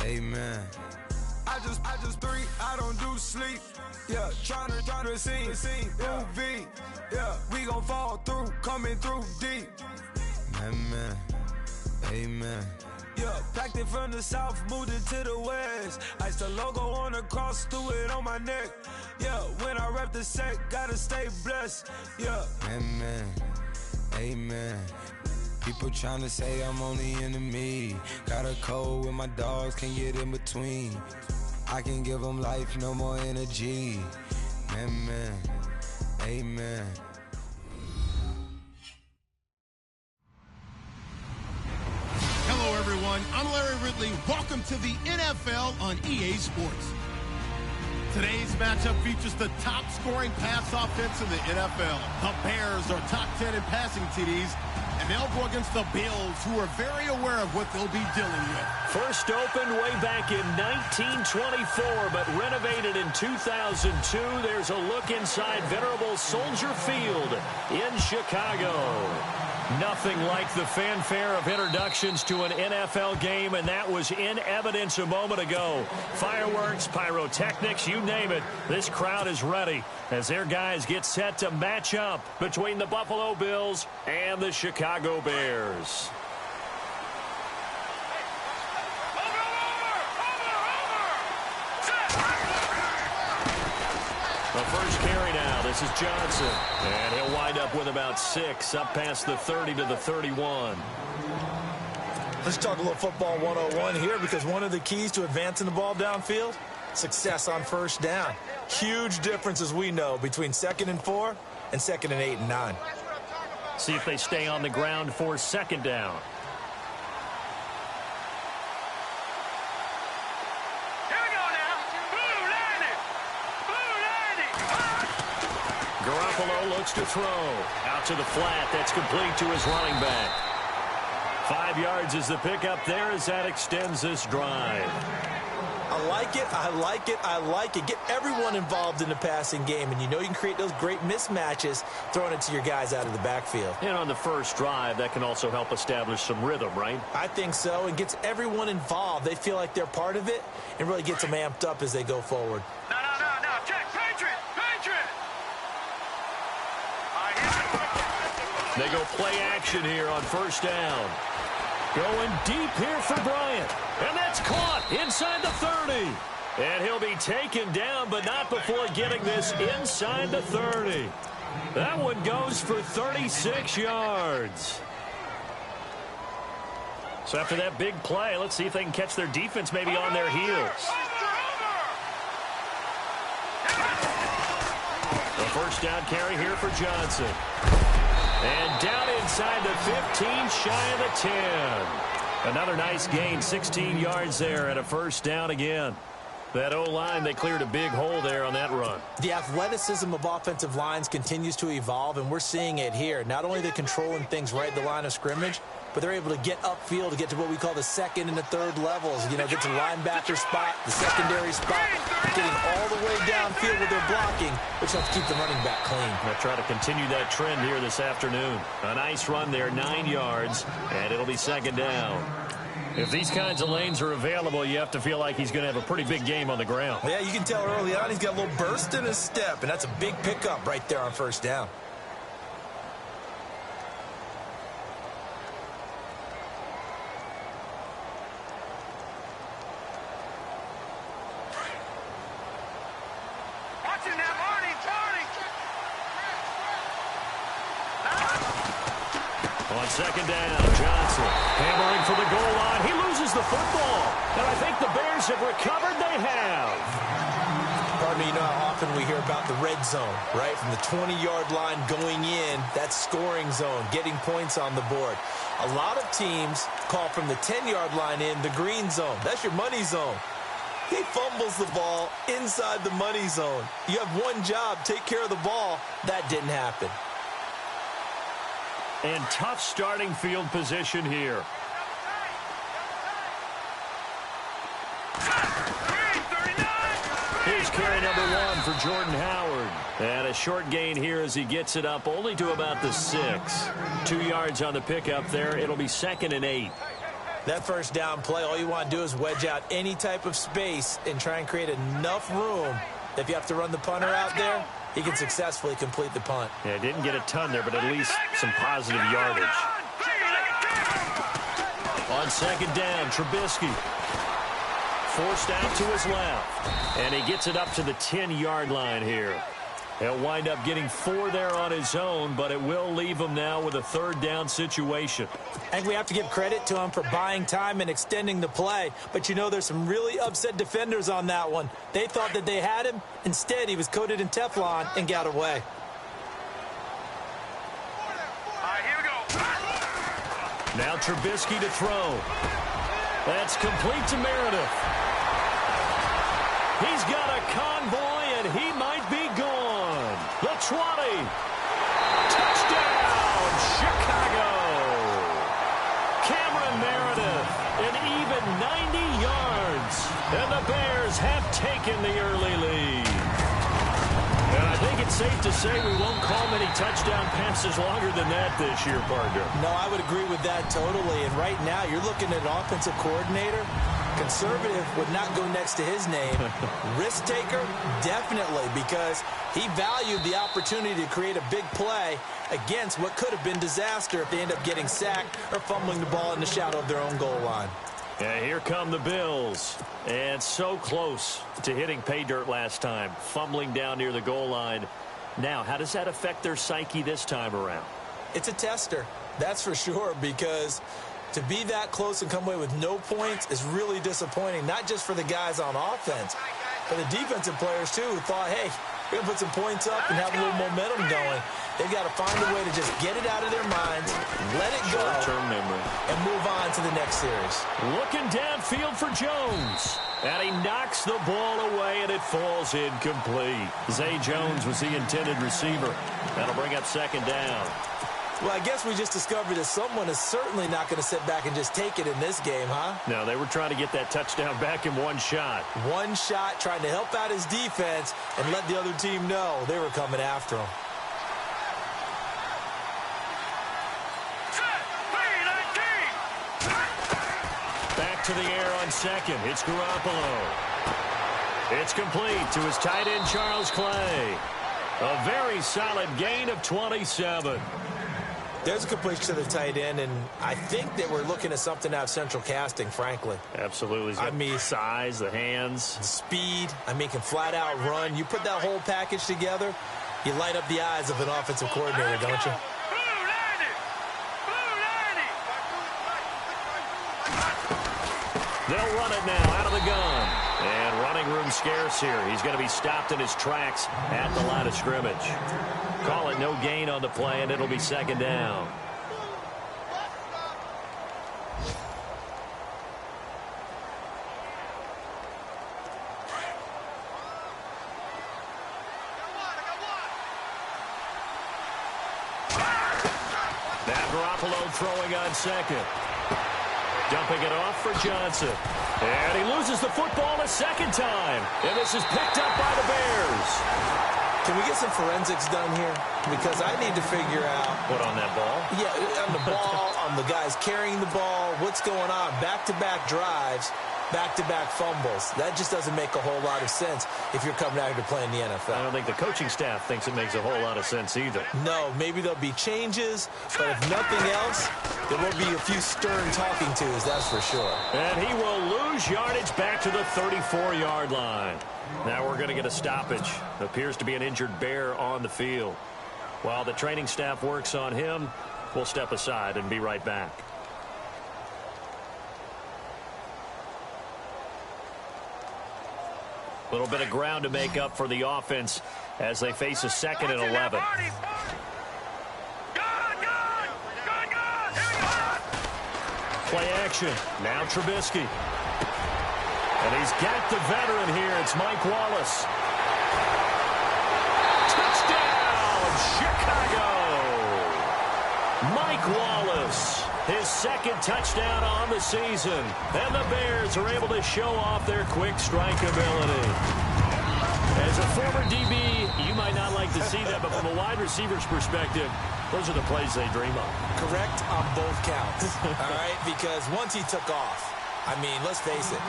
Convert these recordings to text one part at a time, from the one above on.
Amen. I just three, I don't do sleep. Yeah, tryna see, UV. Yeah, we gon' fall through, coming through deep. Amen. Amen. Yeah, packed it from the south, moved it to the west. Iced the logo on the cross, threw it on my neck. Yeah, when I rep the set, gotta stay blessed. Yeah. Amen. Amen. People tryna say I'm only enemy. Got a code with my dogs, can't get in between. I can give them life, no more energy. Amen. Amen. Hello, everyone. I'm Larry Ridley. Welcome to the NFL on EA Sports. Today's matchup features the top-scoring pass offense in the NFL. The Bears are top 10 in passing TDs, and they'll go against the Bills, who are very aware of what they'll be dealing with. First opened way back in 1924, but renovated in 2002. There's a look inside venerable Soldier Field in Chicago. Nothing like the fanfare of introductions to an NFL game, and that was in evidence a moment ago. Fireworks, pyrotechnics, you name it. This crowd is ready as their guys get set to match up between the Buffalo Bills and the Chicago Bears. The first carry now. This is Johnson. And he'll wind up with about 6, up past the 30 to the 31. Let's talk a little football 101 here, because one of the keys to advancing the ball downfield, success on first down. Huge difference, as we know, between 2nd and 4 and 2nd and 8 and 9. See if they stay on the ground for 2nd down. Garoppolo looks to throw. Out to the flat. That's complete to his running back. 5 yards is the pickup there as that extends this drive. I like it. I like it. I like it. Get everyone involved in the passing game, and you know you can create those great mismatches throwing it to your guys out of the backfield. And on the first drive, that can also help establish some rhythm, right? I think so, and gets everyone involved. They feel like they're part of it, and really gets them amped up as they go forward. No. Check. Patriot. They go play action here on first down. Going deep here for Bryant. And that's caught inside the 30. And he'll be taken down, but not before getting this inside the 30. That one goes for 36 yards. So after that big play, let's see if they can catch their defense maybe on their heels. The first down carry here for Johnson. And down inside the 15, shy of the 10. Another nice gain, 16 yards there, and a first down again. That O-line, they cleared a big hole there on that run. The athleticism of offensive lines continues to evolve, and we're seeing it here. Not only are they controlling things right at the line of scrimmage, but they're able to get upfield to get to what we call the 2nd and the 3rd levels. You know, get to the linebacker spot, the secondary spot, getting all the way downfield with their blocking, which helps keep the running back clean. They'll try to continue that trend here this afternoon. A nice run there, 9 yards, and it'll be 2nd down. If these kinds of lanes are available, you have to feel like he's going to have a pretty big game on the ground. Yeah, you can tell early on he's got a little burst in his step, and that's a big pickup right there on first down. On 2nd down, Johnson hammering for the goal line. He loses the football. And I think the Bears have recovered. They have. Pardon me, you know how often we hear about the red zone, right? From the 20-yard line going in, that's scoring zone, getting points on the board. A lot of teams call from the 10-yard line in the green zone. That's your money zone. He fumbles the ball inside the money zone. You have one job, take care of the ball. That didn't happen. And tough starting field position here. Here's carry number 1 for Jordan Howard. And a short gain here as he gets it up only to about the 6. 2 yards on the pickup there. It'll be 2nd and 8. That first down play, all you want to do is wedge out any type of space and try and create enough room. If you have to run the punter out there, he can successfully complete the punt. Yeah, didn't get a ton there, but at least some positive yardage. On second down, Trubisky forced out to his left, and he gets it up to the 10-yard line here. He'll wind up getting 4 there on his own, but it will leave him now with a third down situation. I think we have to give credit to him for buying time and extending the play. But, you know, there's some really upset defenders on that one. They thought that they had him. Instead, he was coated in Teflon and got away. Here we go. Now Trubisky to throw. That's complete to Meredith. He's got a convoy, and he might be gone. The 20. Touchdown, Chicago. Cameron Meredith, an even 90 yards. And the Bears have taken the early lead. And I think it's safe to say we won't call many touchdown passes longer than that this year, partner. No, I would agree with that totally. And right now, you're looking at an offensive coordinator. Conservative would not go next to his name. Risk taker, definitely, because he valued the opportunity to create a big play against what could have been disaster if they end up getting sacked or fumbling the ball in the shadow of their own goal line. And here come the Bills. And so close to hitting pay dirt last time, fumbling down near the goal line. Now, how does that affect their psyche this time around? It's a tester, that's for sure, because to be that close and come away with no points is really disappointing, not just for the guys on offense, but the defensive players, too, who thought, hey, we're going to put some points up and have a little momentum going. They've got to find a way to just get it out of their minds, let it go, short-term memory, and move on to the next series. Looking downfield for Jones. And he knocks the ball away, and it falls incomplete. Zay Jones was the intended receiver. That'll bring up second down. Well, I guess we just discovered that someone is certainly not going to sit back and just take it in this game, huh? No, they were trying to get that touchdown back in one shot. One shot, trying to help out his defense and let the other team know they were coming after him. Back to the air on second. It's Garoppolo. It's complete to his tight end, Charles Clay. A very solid gain of 27. There's a completion to the tight end, and I think that we're looking at something out of central casting, frankly. Absolutely. I mean, size, the hands. The speed. I mean, can flat out run. You put that whole package together, you light up the eyes of an offensive coordinator, don't you? They'll run it now out of the gun. And running room scarce here. He's going to be stopped in his tracks at the line of scrimmage. Call it no gain on the play, and it'll be second down. Now Garoppolo throwing on second. Dumping it off for Johnson. And he loses the football a second time. And this is picked up by the Bears. Can we get some forensics done here? Because I need to figure out... What, on that ball? Yeah, on the ball, on the guys carrying the ball. What's going on? Back-to-back drives, back-to-back fumbles. That just doesn't make a whole lot of sense if you're coming out here to play in the NFL. I don't think the coaching staff thinks it makes a whole lot of sense either. No, maybe there'll be changes, but if nothing else, there will be a few stern talking tos, that's for sure. And he will lose yardage back to the 34-yard line. Now we're going to get a stoppage. Appears to be an injured Bear on the field. While the training staff works on him, we'll step aside and be right back. A little bit of ground to make up for the offense as they face a second and 11. Play action. Now Trubisky. And he's got the veteran here. It's Mike Wallace. Touchdown, Chicago. Mike Wallace, his second touchdown on the season. And the Bears are able to show off their quick strike ability. As a former DB, you might not like to see that, but from a wide receiver's perspective, those are the plays they dream of. Correct on both counts, all right? Because once he took off, I mean, let's face it,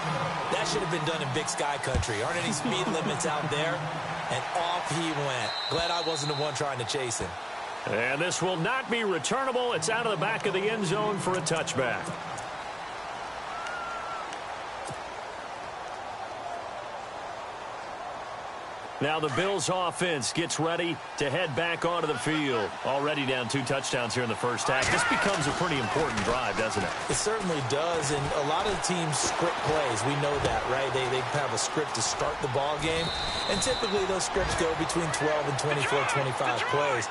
that should have been done in Big Sky country. Aren't any speed limits out there? And off he went. Glad I wasn't the one trying to chase him. And this will not be returnable. It's out of the back of the end zone for a touchback. Now the Bills offense gets ready to head back onto the field. Already down 2 touchdowns here in the first half. This becomes a pretty important drive, doesn't it? It certainly does, and a lot of the teams script plays. We know that, right? They have a script to start the ball game, and typically those scripts go between 12 and 24, 25 plays.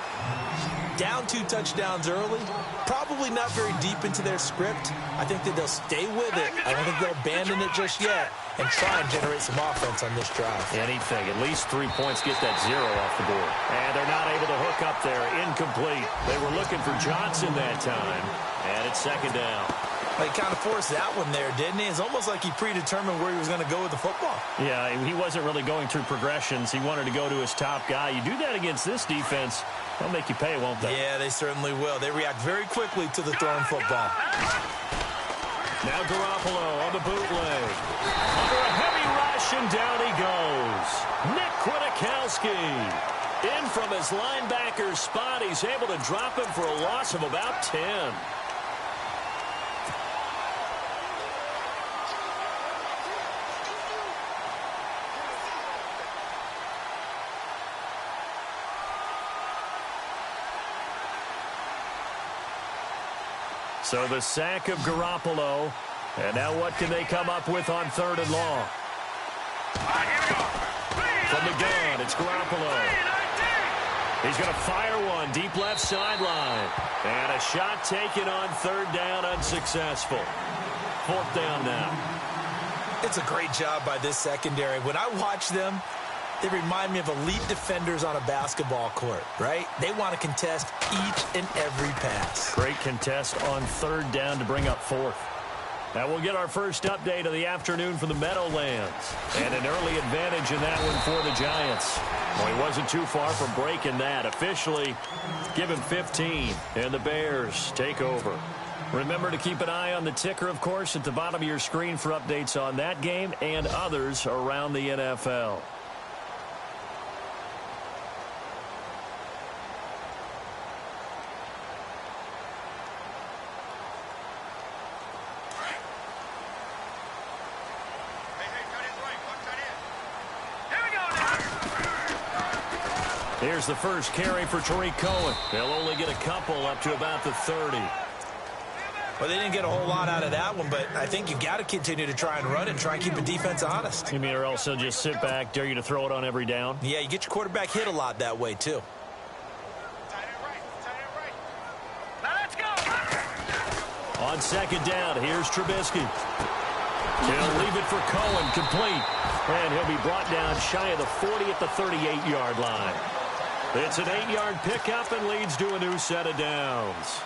Down 2 touchdowns early, probably not very deep into their script. I think that they'll stay with it. I don't think they'll abandon it just yet and try and generate some offense on this drive. Anything. At least 3 points, get that 0 off the board. And they're not able to hook up there. Incomplete. They were looking for Johnson that time. And it's second down. He kind of forced that one there, didn't he? It's almost like he predetermined where he was going to go with the football. Yeah, he wasn't really going through progressions. He wanted to go to his top guy. You do that against this defense, they'll make you pay, won't they? Yeah, they certainly will. They react very quickly to the thrown football. Now Garoppolo on the bootleg. Under a heavy rush, and down he goes. Nick Kwiatkowski. In from his linebacker spot. He's able to drop him for a loss of about 10. So the sack of Garoppolo. And now what can they come up with on 3rd and long? From the gun, it's Garoppolo. He's going to fire one deep left sideline. And a shot taken on 3rd down, unsuccessful. 4th down now. It's a great job by this secondary. When I watch them, they remind me of elite defenders on a basketball court, right? They want to contest each and every pass. Great contest on 3rd down to bring up 4th. Now we'll get our first update of the afternoon from the Meadowlands. And an early advantage in that one for the Giants. Well, he wasn't too far from breaking that. Officially, give him 15, and the Bears take over. Remember to keep an eye on the ticker, of course, at the bottom of your screen for updates on that game and others around the NFL. Here's the first carry for Tariq Cohen. They'll only get a couple up to about the 30. Well, they didn't get a whole lot out of that one, but I think you got to continue to try and run it and try and keep the defense honest. You mean or else they'll just sit back, dare you to throw it on every down? Yeah, you get your quarterback hit a lot that way, too. Now let's go. On 2nd down, here's Trubisky. He'll leave it for Cohen, complete. And he'll be brought down shy of the 40 at the 38-yard line. It's an 8-yard pickup and leads to a new set of downs.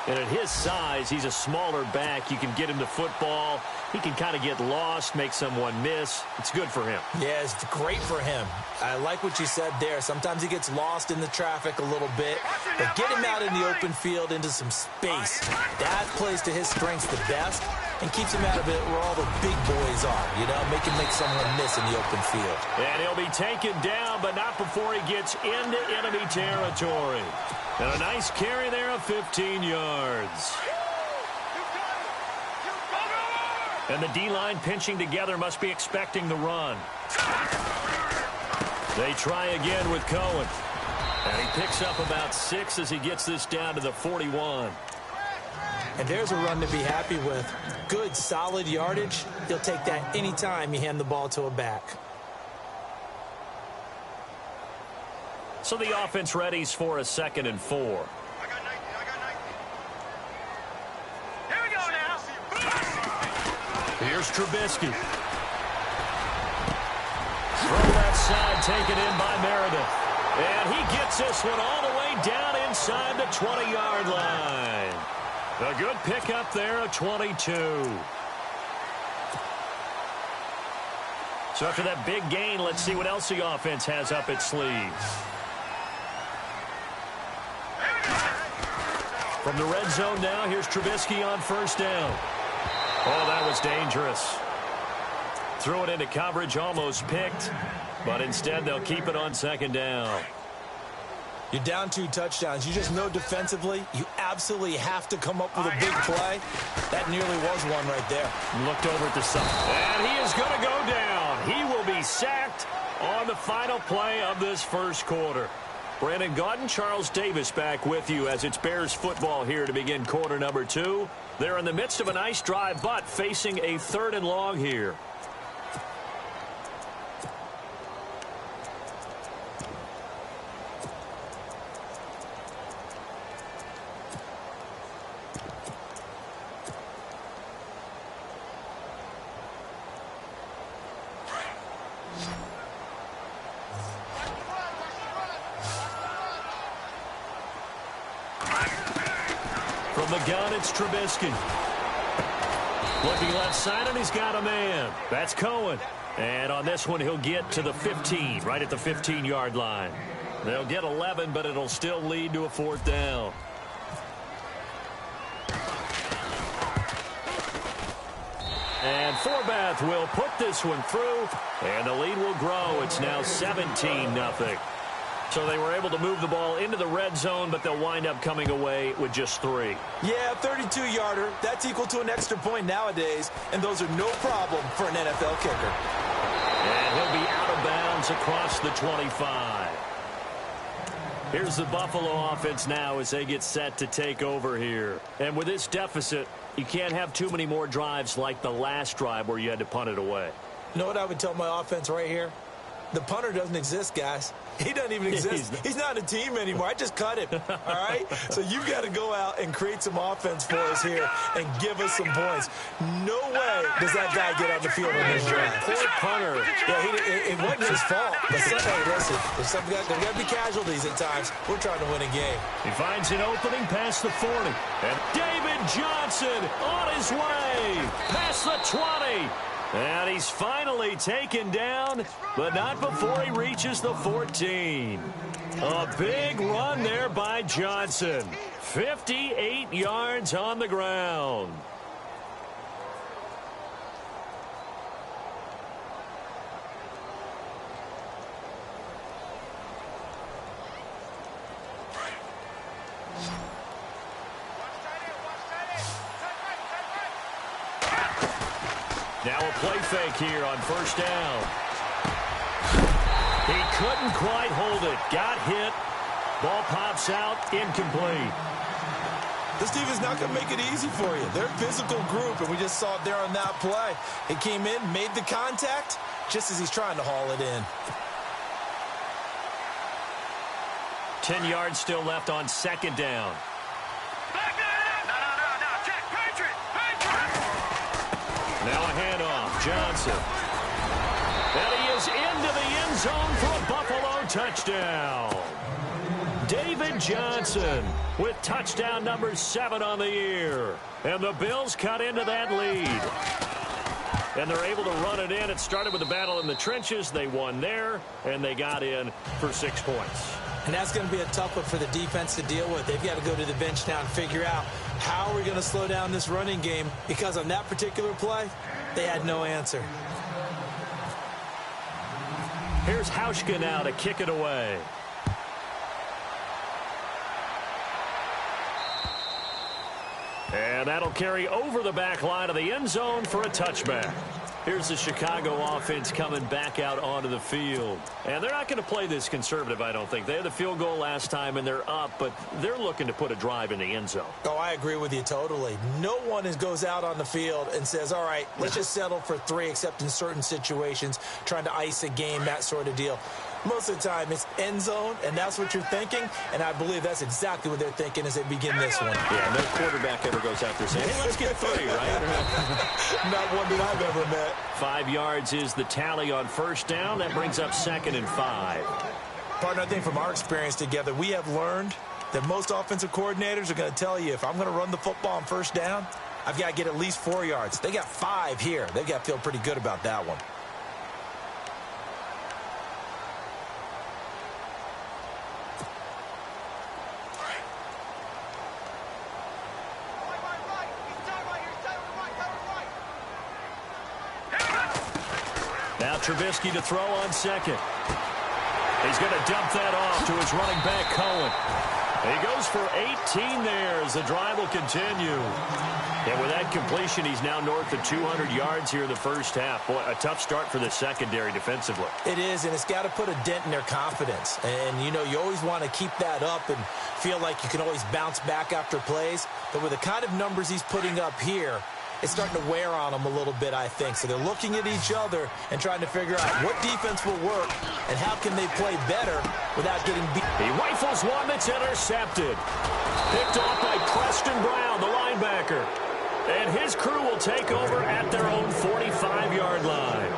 And at his size, he's a smaller back. You can get him the football. He can kind of get lost, make someone miss. It's good for him. Yeah, it's great for him. I like what you said there. Sometimes he gets lost in the traffic a little bit, but get him out in the open field into some space. That plays to his strengths the best and keeps him out of it where all the big boys are, you know, make someone miss in the open field. And he'll be taken down, but not before he gets into enemy territory. And a nice carry there of 15 yards. And the D-line pinching together must be expecting the run. They try again with Cohen. And he picks up about 6 as he gets this down to the 41. And there's a run to be happy with. Good, solid yardage. He'll take that anytime you hand the ball to a back. So the offense readies for a 2nd and 4. I got 19. Here we go now. Here's Trubisky. From left side, taken in by Meredith. And he gets this one all the way down inside the 20-yard line. A good pickup there, a 22. So after that big gain, let's see what else the offense has up its sleeves. From the red zone now, here's Trubisky on first down. Oh, that was dangerous. Threw it into coverage, almost picked, but instead they'll keep it on second down. You're down 2 touchdowns. You just know defensively you absolutely have to come up with a big play. That nearly was one right there. Looked over at the side. And he is going to go down. He will be sacked on the final play of this first quarter. Brandon Gaudin, Charles Davis back with you as it's Bears football here to begin quarter number 2. They're in the midst of a nice drive, but facing a 3rd and long here. From the gun, it's Trubisky. Looking left side, and he's got a man. That's Cohen. And on this one, he'll get to the 15, right at the 15-yard line. They'll get 11, but it'll still lead to a 4th down. And Forbath will put this one through, and the lead will grow. It's now 17-0. So they were able to move the ball into the red zone, but they'll wind up coming away with just 3. Yeah, 32-yarder. That's equal to an extra point nowadays, and those are no problem for an NFL kicker. And he'll be out of bounds across the 25. Here's the Buffalo offense now as they get set to take over here. And with this deficit, you can't have too many more drives like the last drive where you had to punt it away. You know what I would tell my offense right here? The punter doesn't exist, guys. He doesn't even exist. He's not a team anymore. I just cut him, all right? So you've got to go out and create some offense for us here and give us some points. No way does that guy get on the field on this drive. Poor punter. Yeah, it wasn't his fault. But hey, listen, there's got to be casualties at times. We're trying to win a game. He finds an opening past the 40. And David Johnson on his way past the 20. And he's finally taken down, but not before he reaches the 14. A big run there by Johnson. 58 yards on the ground. Now a play fake here on first down. He couldn't quite hold it. Got hit. Ball pops out. Incomplete. This team is not going to make it easy for you. They're a physical group, and we just saw it there on that play. He came in, made the contact, just as he's trying to haul it in. 10 yards still left on second down. Now a handoff, Johnson. And he is into the end zone for a Buffalo touchdown. David Johnson with touchdown number 7 on the year. And the Bills cut into that lead. And they're able to run it in. It started with a battle in the trenches. They won there, and they got in for 6 points. And that's going to be a tough one for the defense to deal with. They've got to go to the bench now and figure out how are we going to slow down this running game, because on that particular play, they had no answer. Here's Hauschka now to kick it away. And that'll carry over the back line of the end zone for a touchback. Here's the Chicago offense coming back out onto the field. And they're not going to play this conservative, I don't think. They had the field goal last time, and they're up, but they're looking to put a drive in the end zone. Oh, I agree with you totally. No one goes out on the field and says, all right, let's just settle for 3, except in certain situations, trying to ice a game, that sort of deal. Most of the time, it's end zone, and that's what you're thinking, and I believe that's exactly what they're thinking as they begin this one. Yeah, no quarterback ever goes out there saying, hey, let's get 3, right? Not one that I've ever met. 5 yards is the tally on first down. That brings up 2nd and 5. Partner, I think from our experience together, we have learned that most offensive coordinators are going to tell you, if I'm going to run the football on first down, I've got to get at least 4 yards. They got 5 here. They've got to feel pretty good about that one. Now Trubisky to throw on second. He's going to dump that off to his running back, Cohen. He goes for 18 there as the drive will continue. And with that completion, he's now north of 200 yards here in the first half. Boy, a tough start for the secondary defensively. It is, and it's got to put a dent in their confidence. And, you know, you always want to keep that up and feel like you can always bounce back after plays. But with the kind of numbers he's putting up here, it's starting to wear on them a little bit, I think. So they're looking at each other and trying to figure out what defense will work and how can they play better without getting beat. He rifles one that's intercepted. Picked off by Preston Brown, the linebacker. And his crew will take over at their own 45-yard line.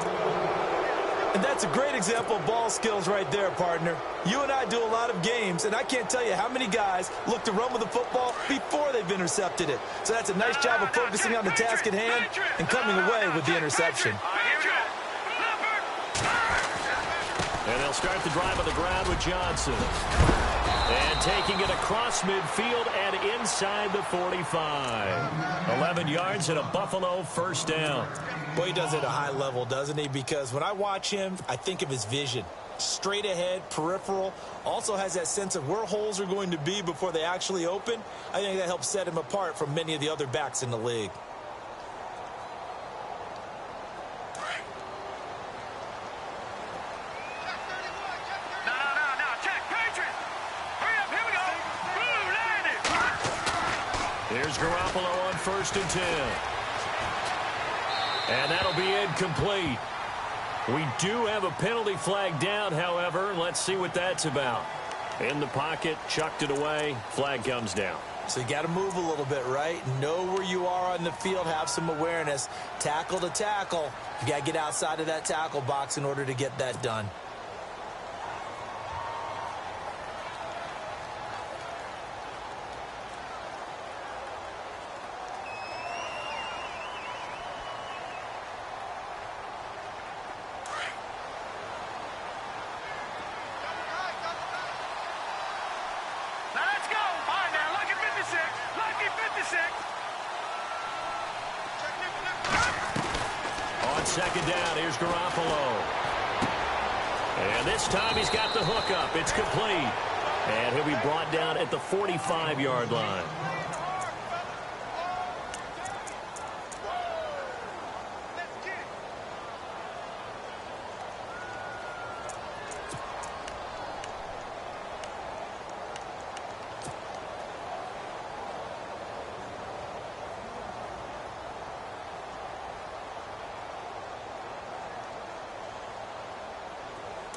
And that's a great example of ball skills right there, partner. You and I do a lot of games, and I can't tell you how many guys look to run with the football before they've intercepted it. So that's a nice job of focusing on the task at hand and coming away with the interception. And they'll start the drive on the ground with Johnson. And taking it across midfield and inside the 45. 11 yards and a Buffalo first down. Boy, he does it at a high level, doesn't he? Because when I watch him, I think of his vision. Straight ahead, peripheral. Also has that sense of where holes are going to be before they actually open. I think that helps set him apart from many of the other backs in the league. Here's Garoppolo on 1st and 10. And that'll be incomplete. We do have a penalty flag down, however. Let's see what that's about. In the pocket, chucked it away. Flag comes down. So you got to move a little bit, right? Know where you are on the field. Have some awareness. Tackle to tackle. You got to get outside of that tackle box in order to get that done. On second down, here's Garoppolo. And this time he's got the hook up. It's complete. And he'll be brought down at the 45-yard line.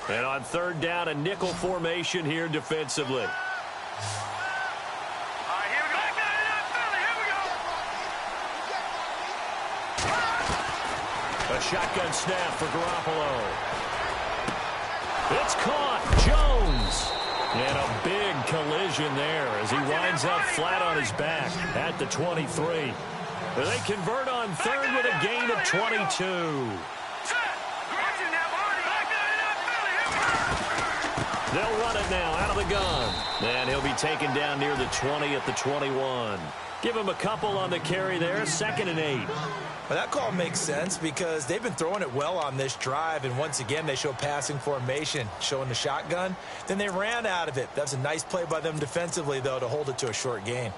And on third down, a nickel formation here defensively. All right, here we go. Here we go. A shotgun snap for Garoppolo. It's caught. Jones. And a big collision there as he winds up flat on his back at the 23. They convert on third with a gain of 22. They'll run it now out of the gun. And he'll be taken down near the 20 at the 21. Give him a couple on the carry there. 2nd and 8. Well, that call makes sense because they've been throwing it well on this drive. And once again, they show passing formation, showing the shotgun. Then they ran out of it. That's a nice play by them defensively, though, to hold it to a short gain.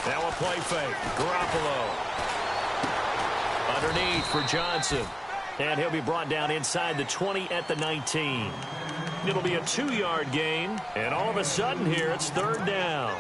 Now a play fake. Garoppolo. Underneath for Johnson. And he'll be brought down inside the 20 at the 19. It'll be a 2-yard gain. And all of a sudden here, it's third down.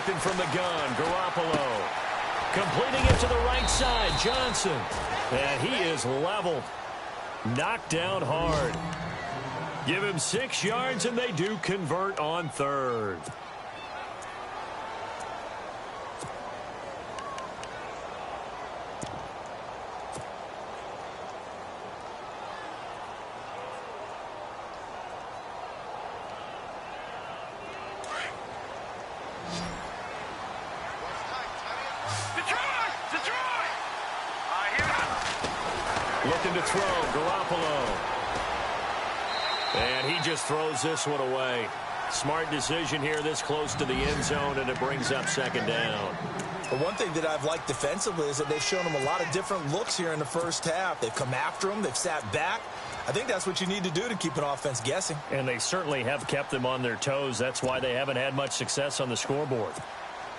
working from the gun. Garoppolo completing it to the right side. Johnson. And he is leveled. Knocked down hard. Give him 6 yards, and they do convert on third. Looking to throw, Garoppolo. And he just throws this one away. Smart decision here this close to the end zone, and it brings up second down. But one thing that I've liked defensively is that they've shown him a lot of different looks here in the first half. They've come after him. They've sat back. I think that's what you need to do to keep an offense guessing. And they certainly have kept them on their toes. That's why they haven't had much success on the scoreboard.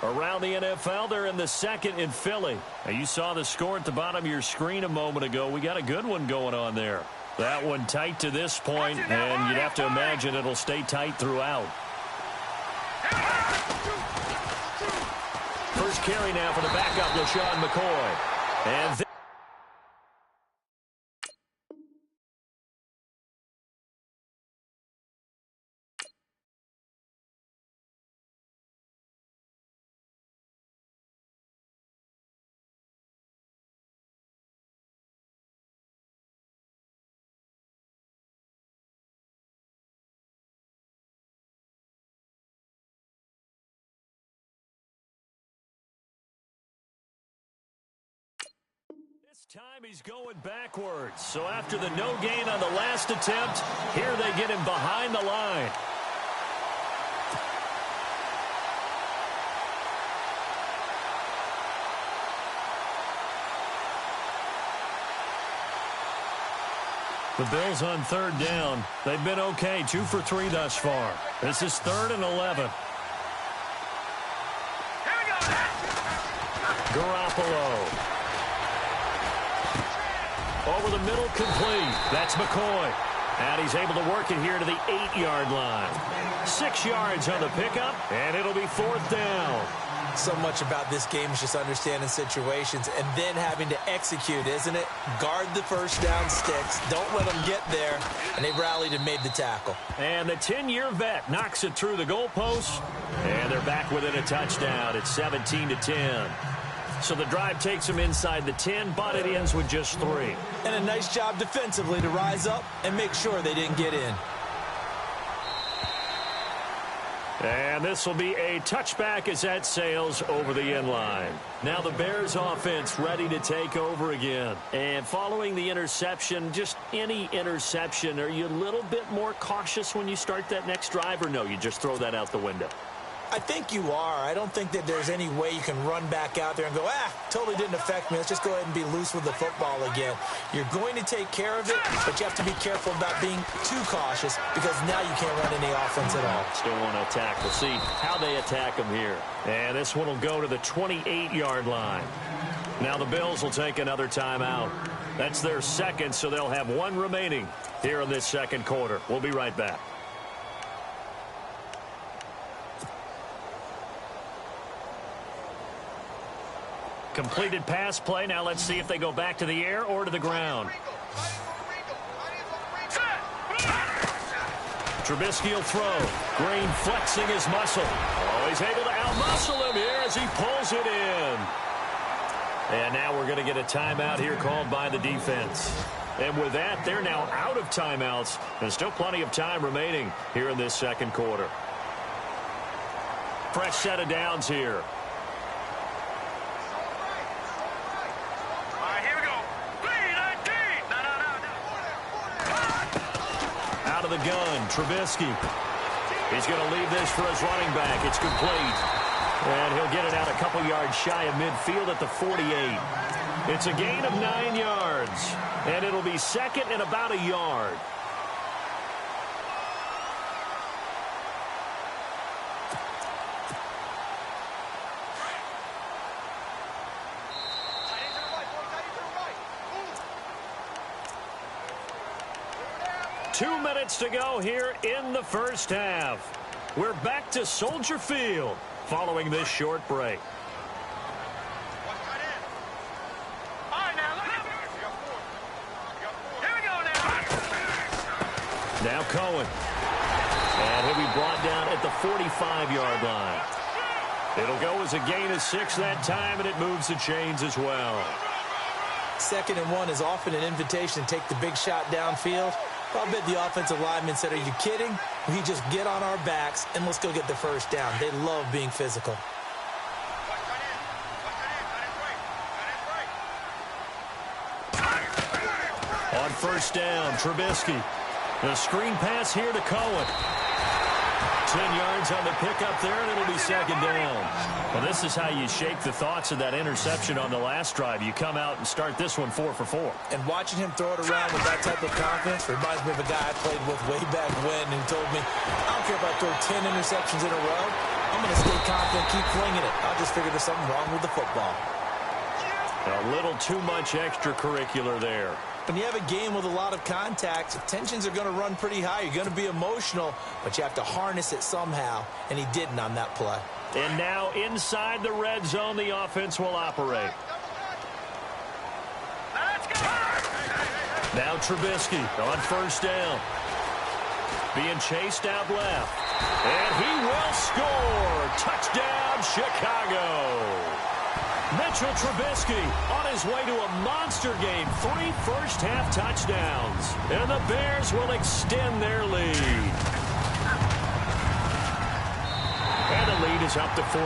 Around the NFL, they're in the second in Philly. Now, you saw the score at the bottom of your screen a moment ago. We got a good one going on there. That one tight to this point, and you'd have to imagine it'll stay tight throughout. First carry now for the backup, LaShawn McCoy. And this time he's going backwards. So after the no gain on the last attempt, here they get him behind the line. The Bills on third down. They've been okay, 2 for 3 thus far. This is 3rd and 11. Garoppolo. Over the middle, complete. That's McCoy. And he's able to work it here to the 8-yard line. 6 yards on the pickup, and it'll be 4th down. So much about this game is just understanding situations and then having to execute, isn't it? Guard the first down sticks. Don't let them get there. And they rallied and made the tackle. And the 10-year vet knocks it through the goalpost. And they're back within a touchdown. It's 17-10. So the drive takes them inside the 10, but it ends with just 3. And a nice job defensively to rise up and make sure they didn't get in. And this will be a touchback as that sails over the end line. Now the Bears offense ready to take over again. And following the interception, just any interception, are you a little bit more cautious when you start that next drive, or no, you just throw that out the window? I think you are. I don't think that there's any way you can run back out there and go, totally didn't affect me. Let's just go ahead and be loose with the football again. You're going to take care of it, but you have to be careful about being too cautious because now you can't run any offense at all. Still want to attack. We'll see how they attack them here. And this one will go to the 28-yard line. Now the Bills will take another timeout. That's their second, so they'll have one remaining here in this second quarter. We'll be right back. Completed pass play. Now let's see if they go back to the air or to the ground. Trubisky will throw. Green flexing his muscle. Oh, he's able to outmuscle him here as he pulls it in. And now we're going to get a timeout here called by the defense. And with that, they're now out of timeouts. And still plenty of time remaining here in this second quarter. Fresh set of downs here. Out of the gun, Trubisky. He's going to leave this for his running back. It's complete. And he'll get it out a couple yards shy of midfield at the 48. It's a gain of 9 yards. And it'll be second and about a yard. Two minutes to go here in the first half. We're back to Soldier Field. following this short break. Now Cohen. And he'll be brought down at the 45-yard line. It'll go as a gain of 6 that time, and it moves the chains as well. 2nd and 1 is often an invitation to take the big shot downfield. I'll bet the offensive lineman said, are you kidding? We just get on our backs and let's go get the first down. They love being physical. On first down, Trubisky. The screen pass here to Cohen. 10 yards on the pickup there, and it'll be 2nd down. Well, this is how you shake the thoughts of that interception on the last drive. You come out and start this one 4 for 4. And watching him throw it around with that type of confidence reminds me of a guy I played with way back when, and he told me, I don't care if I throw 10 interceptions in a row. I'm going to stay confident, keep flinging it. I'll just figure there's something wrong with the football. A little too much extracurricular there. When you have a game with a lot of contact, tensions are going to run pretty high. You're going to be emotional, but you have to harness it somehow, and he didn't on that play. And now inside the red zone, the offense will operate. Now Trubisky on first down. Being chased out left. And he will score. Touchdown, Chicago. Mitchell Trubisky on his way to a monster game. 3 first-half touchdowns. And the Bears will extend their lead. And the lead is up to 14.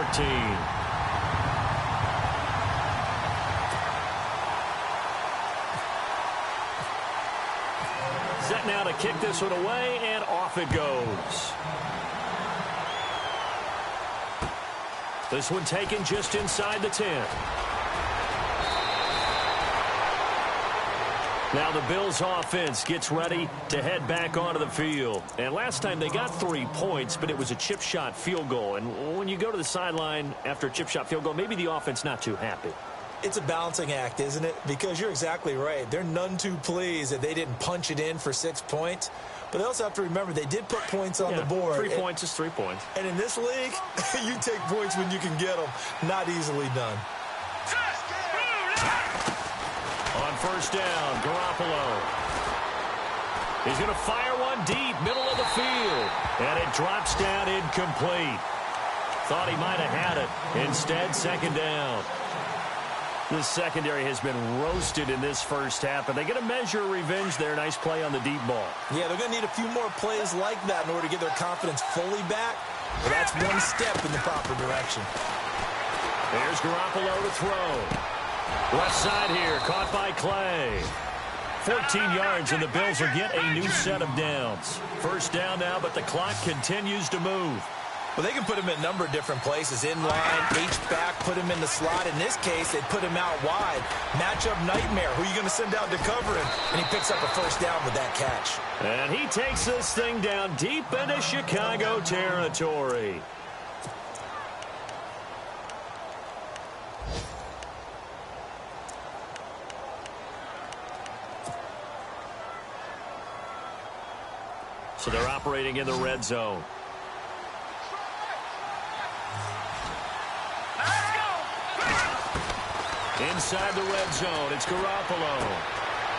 Set now to kick this one away, and off it goes. This one taken just inside the 10. Now the Bills offense gets ready to head back onto the field. And last time they got 3 points, but it was a chip shot field goal. And when you go to the sideline after a chip shot field goal, maybe the offense not too happy. It's a balancing act, isn't it? Because you're exactly right. They're none too pleased that they didn't punch it in for 6 points. But they also have to remember they did put points on the board. 3 points is 3 points. And in this league, you take points when you can get them. Not easily done. On first down, Garoppolo. He's going to fire one deep, middle of the field. And it drops down incomplete. Thought he might have had it. Instead, 2nd down. This secondary has been roasted in this first half, but they get a measure of revenge there. Nice play on the deep ball. Yeah, they're going to need a few more plays like that in order to get their confidence fully back. But that's one step in the proper direction. There's Garoppolo to throw. Left side here, caught by Clay. 14 yards, and the Bills will get a new set of downs. First down now, but the clock continues to move. Well, they can put him in a number of different places. In line, H-back, put him in the slot. In this case, they put him out wide. Matchup nightmare. Who are you going to send out to cover him? And he picks up a first down with that catch. And he takes this thing down deep into Chicago territory. So they're operating in the red zone. Inside the red zone, it's Garoppolo.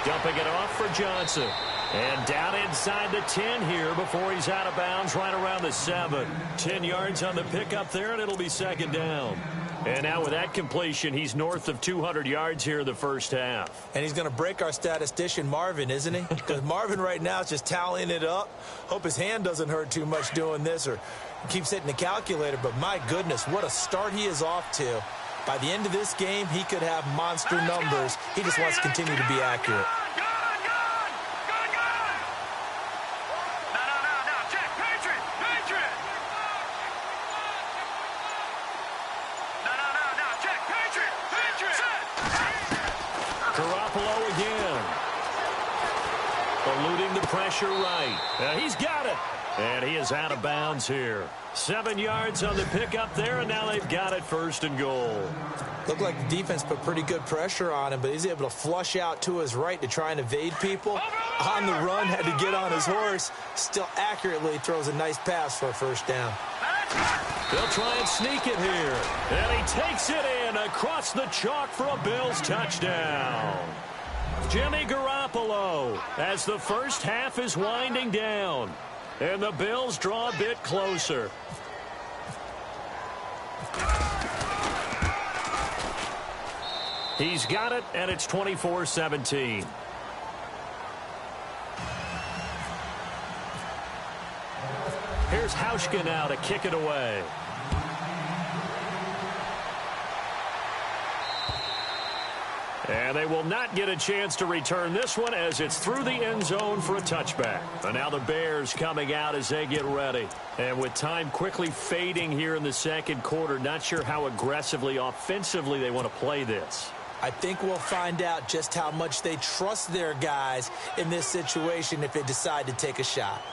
Dumping it off for Johnson. And down inside the 10 here before he's out of bounds right around the 7. 10 yards on the pickup there, and it'll be 2nd down. And now with that completion, he's north of 200 yards here in the first half. And he's going to break our statistician Marvin, isn't he? Because Marvin right now is just tallying it up. Hope his hand doesn't hurt too much doing this or keeps hitting the calculator. But my goodness, what a start he is off to. By the end of this game, he could have monster numbers. He just wants to continue to be accurate. Garoppolo again. Eluding the pressure right. He's got it. And he is out of bounds here. 7 yards on the pickup there, and now they've got it 1st and goal. Looked like the defense put pretty good pressure on him, but he's able to flush out to his right to try and evade people. On the run, had to get on his horse. Still accurately throws a nice pass for a 1st down. They'll try and sneak it here. And he takes it in across the chalk for a Bills touchdown. Jimmy Garoppolo as the first half is winding down. And the Bills draw a bit closer. He's got it, and it's 24-17. Here's Hauschka now to kick it away. And they will not get a chance to return this one as it's through the end zone for a touchback. And now the Bears coming out as they get ready. And with time quickly fading here in the second quarter, not sure how aggressively, offensively they want to play this. I think we'll find out just how much they trust their guys in this situation if they decide to take a shot.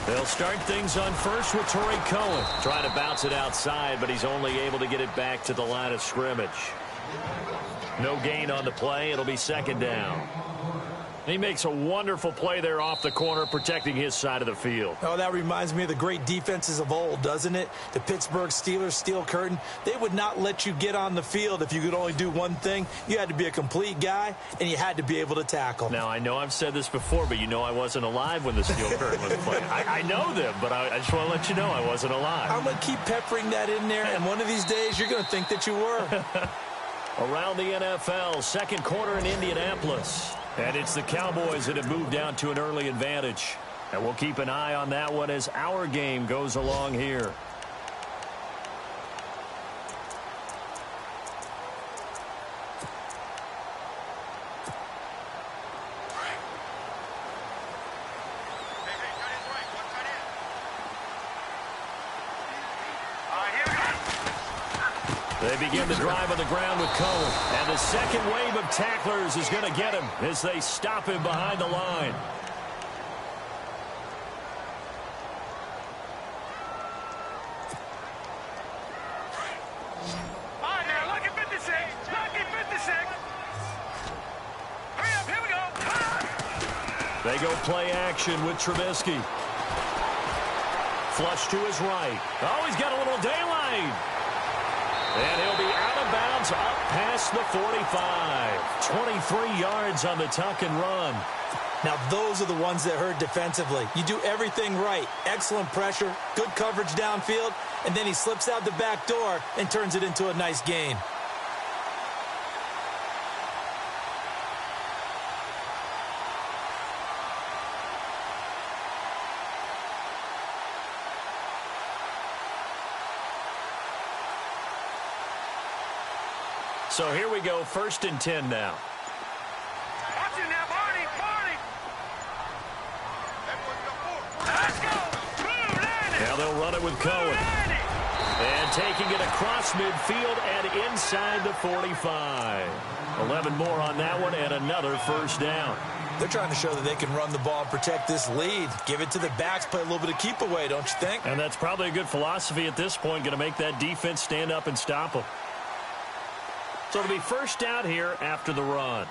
They'll start things on first with Torrey Cohen. Trying to bounce it outside, but he's only able to get it back to the line of scrimmage. No gain on the play. It'll be second down. He makes a wonderful play there off the corner, protecting his side of the field. Oh, that reminds me of the great defenses of old, doesn't it? The Pittsburgh Steelers, steel curtain. They would not let you get on the field if you could only do one thing. You had to be a complete guy, and you had to be able to tackle. Now, I know I've said this before, but you know I wasn't alive when the steel curtain was playing. I know them, but I just want to let you know I wasn't alive. I'm going to keep peppering that in there, and one of these days you're going to think that you were. Around the NFL, second quarter in Indianapolis. And it's the Cowboys that have moved down to an early advantage. And we'll keep an eye on that one as our game goes along here. They begin the drive on the ground with Cohen. And the second wave of tacklers is going to get him as they stop him behind the line. All right, now, lucky 56. Lucky 56. Hurry up, here we go. They go play action with Trubisky. Flush to his right. Oh, he's got a little daylight. And he'll be out of bounds up past the 45. 23 yards on the tuck and run. Now, those are the ones that hurt defensively. You do everything right. Excellent pressure, good coverage downfield, and then he slips out the back door and turns it into a nice gain. So here we go, 1st and 10 now. Watch it now, Barney, Barney. Let's go. Blue landed. Now they'll run it with Cohen. And taking it across midfield and inside the 45. 11 more on that one and another first down. They're trying to show that they can run the ball and protect this lead. Give it to the backs, play a little bit of keep away, don't you think? And that's probably a good philosophy at this point, going to make that defense stand up and stop them. So it'll be first down here after the run.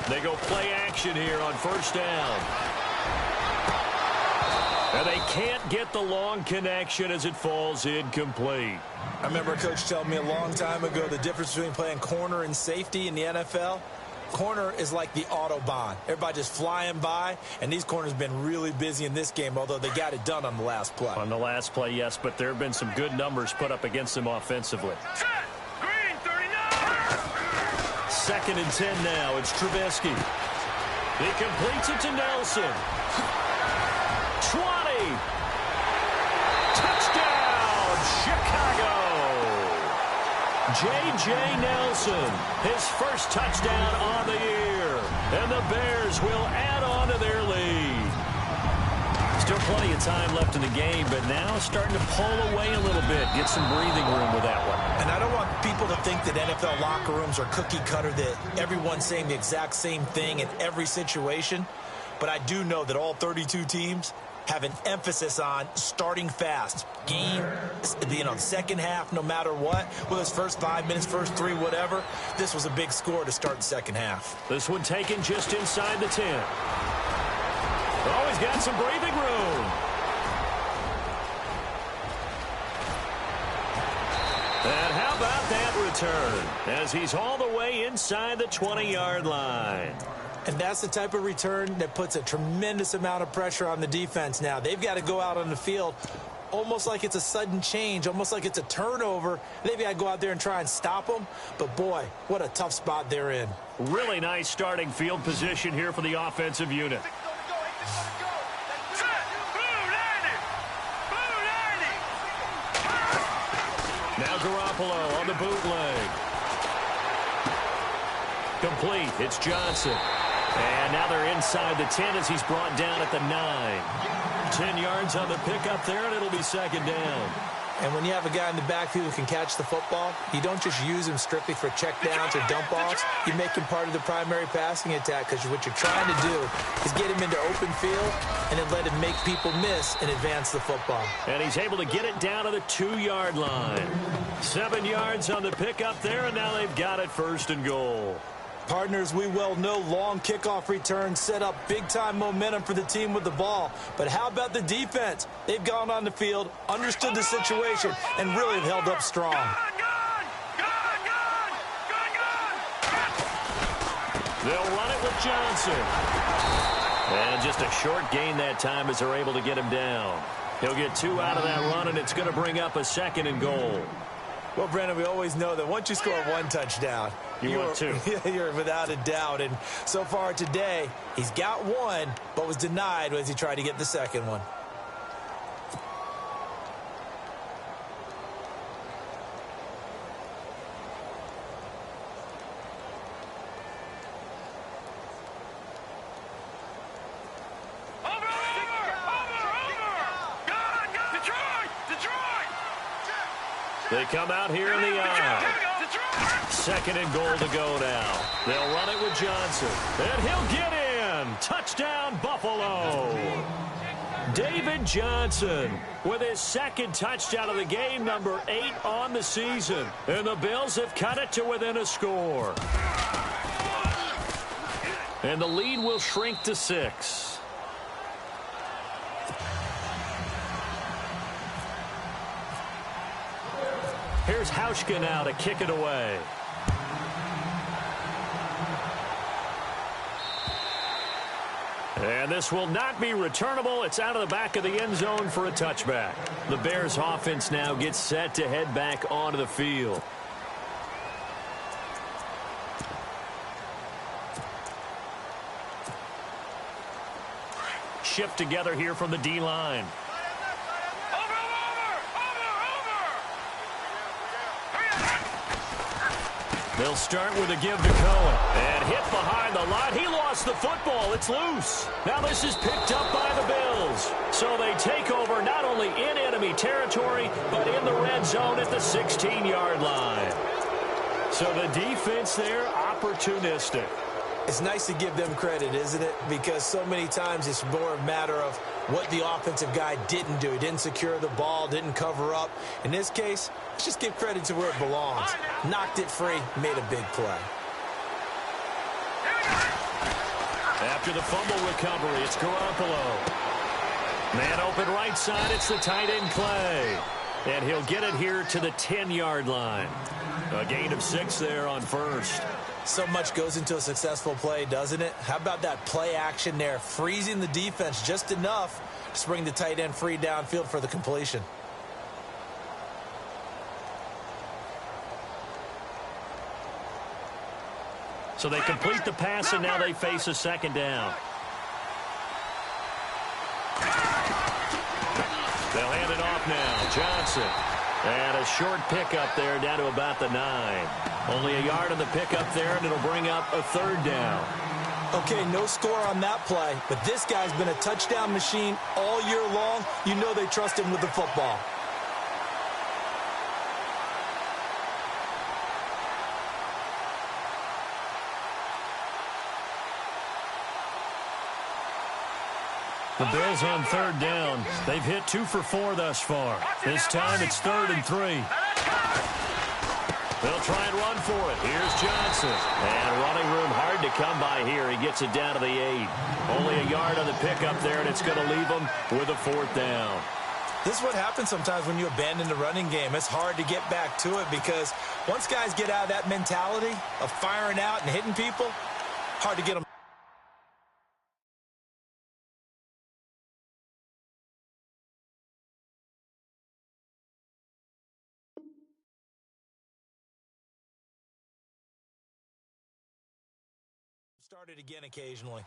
They go play action here on first down. And they can't get the long connection as it falls incomplete. I remember a coach telling me a long time ago the difference between playing corner and safety in the NFL. Corner is like the Autobahn. Everybody just flying by, and these corners have been really busy in this game, although they got it done on the last play. On the last play, yes, but there have been some good numbers put up against them offensively. Set. Green 39. 2nd and 10 now. It's Trubisky. He completes it to Nelson. 20. Touchdown, Chicago. J.J. Nelson, his first touchdown on the year. And the Bears will add on to their lead. Still plenty of time left in the game, but now starting to pull away a little bit. Get some breathing room with that one. And I don't want people to think that NFL locker rooms are cookie cutter, that everyone's saying the exact same thing in every situation. But I do know that all 32 teams have an emphasis on starting fast. Game, second half, no matter what, whether it's first 5 minutes, first 3, whatever, this was a big score to start the second half. This one taken just inside the 10. Oh, he's got some breathing room. And how about that return as he's all the way inside the 20-yard line. And that's the type of return that puts a tremendous amount of pressure on the defense now. They've got to go out on the field almost like it's a sudden change, almost like it's a turnover. They've got to go out there and try and stop them. But, boy, what a tough spot they're in. Really nice starting field position here for the offensive unit. Now Garoppolo on the bootleg. Complete. It's Johnson. And now they're inside the 10 as he's brought down at the 9. 10 yards on the pickup there, and it'll be second down. And when you have a guy in the backfield who can catch the football, you don't just use him strictly for checkdowns or dump-offs. You make him part of the primary passing attack because what you're trying to do is get him into open field and then let him make people miss and advance the football. And he's able to get it down to the 2-yard line. 7 yards on the pickup there, and now they've got it first and goal. Partners, we well know long kickoff returns set up big-time momentum for the team with the ball. But how about the defense? They've gone on the field, understood the situation, and really have held up strong. They'll run it with Johnson. And just a short gain that time as they're able to get him down. He'll get 2 out of that run, and it's going to bring up a second and goal. Well, Brandon, we always know that once you score 1 touchdown, you're 2. You're without a doubt. And so far today, he's got 1, but was denied as he tried to get the second one. They come out here in the eye. Second and goal to go now. They'll run it with Johnson. And he'll get in. Touchdown, Buffalo. David Johnson with his second touchdown of the game, number 8 on the season. And the Bills have cut it to within a score. And the lead will shrink to 6. Here's Hauschka now to kick it away. And this will not be returnable. It's out of the back of the end zone for a touchback. The Bears offense now gets set to head back onto the field. Shift together here from the D-line. They'll start with a give to Cohen. And hit behind the line. He lost the football. It's loose. Now this is picked up by the Bills. So they take over not only in enemy territory, but in the red zone at the 16-yard line. So the defense there, opportunistic. It's nice to give them credit, isn't it? Because so many times it's more a matter of what the offensive guy didn't do. He didn't secure the ball, didn't cover up. In this case, let's just give credit to where it belongs. Knocked it free, made a big play. After the fumble recovery, it's Garoppolo. Man open right side, it's the tight end Clay. And he'll get it here to the 10-yard line. A gain of 6 there on first. So much goes into a successful play, doesn't it? How about that play action there, freezing the defense just enough to bring the tight end free downfield for the completion. So they complete the pass, and now they face a second down. They'll hand it off now. Johnson. And a short pickup there down to about the 9. Only a yard on the pickup there, and it'll bring up a third down. Okay, no score on that play, but this guy's been a touchdown machine all year long. You know they trust him with the football. The Bills on third down. They've hit 2 for 4 thus far. This time it's 3rd and 3. They'll try and run for it. Here's Johnson. And running room hard to come by here. He gets it down to the 8. Only a yard on the pickup there, and it's going to leave him with a 4th down. This is what happens sometimes when you abandon the running game. It's hard to get back to it because once guys get out of that mentality of firing out and hitting people, hard to get them. Started again occasionally.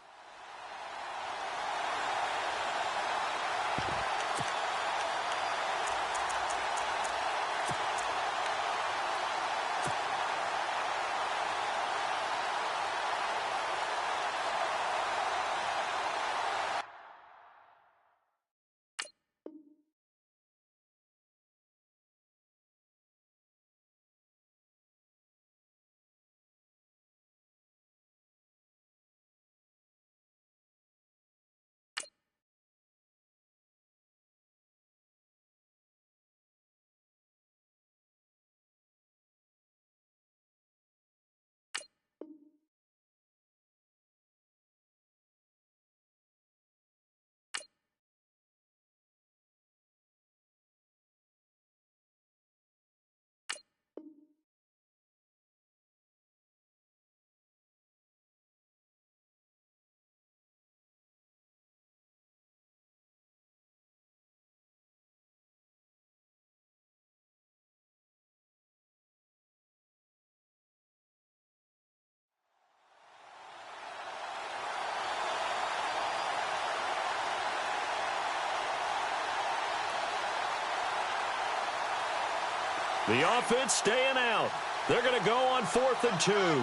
The offense staying out. They're going to go on 4th and 2. Here we